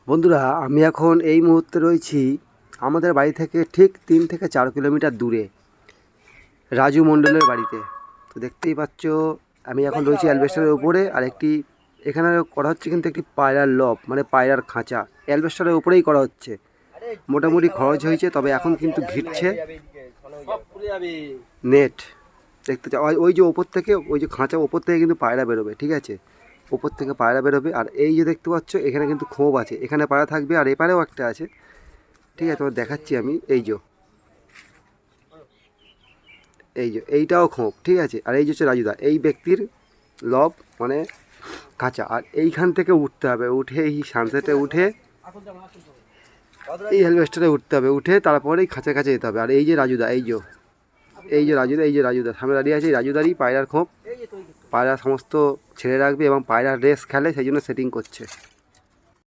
বন্ধুরা, আমি এখন এই মুহূর্তে রয়েছি আমাদের বাড়ি থেকে ঠিক 3 থেকে 4 কিলোমিটার দূরে রাজু মণ্ডলের বাড়িতে। তো দেখতেই পাচ্ছ আমি এখন রয়েছি অ্যালবেস্টারের উপরে। আর একটি এখানে করা হচ্ছে কিন্তু একটি পায়রার লব, মানে পায়রার খাঁচা অ্যালবেস্টারের উপরেই করা হচ্ছে। মোটামুটি খরচ হয়েছে, তবে এখন কিন্তু ঘিরছে নেট। দেখতে চাও ওই যে ওপর থেকে, ওই যে খাঁচা ওপর থেকে কিন্তু পায়রা বেরোবে, ঠিক আছে? ওপর থেকে পায়রা বেরোবে। আর এই যে দেখতে পাচ্ছ এখানে কিন্তু খোপ আছে, এখানে পায়রা থাকবে আর এপারেও একটা আছে, ঠিক আছে? তোমার দেখাচ্ছি আমি। এই যে এইটাও খোপ, ঠিক আছে? আর এই যে হচ্ছে রাজুদা, এই ব্যক্তির লব মানে খাঁচা। আর এইখান থেকে উঠতে হবে, উঠে এই সানসেটে উঠে এই হেলভেস্টারে উঠতে হবে, উঠে তারপরে এই খাঁচা কাছে যেতে হবে। আর এই যে রাজুদা, এই যে রাজুদা সামনে দাঁড়িয়ে আছে, এই রাজুদারই পায়রার খোপ। পায়রা সমস্ত ছেড়ে রাখবে এবং পায়রা রেস খেলে, সেই জন্য সেটিং করছে।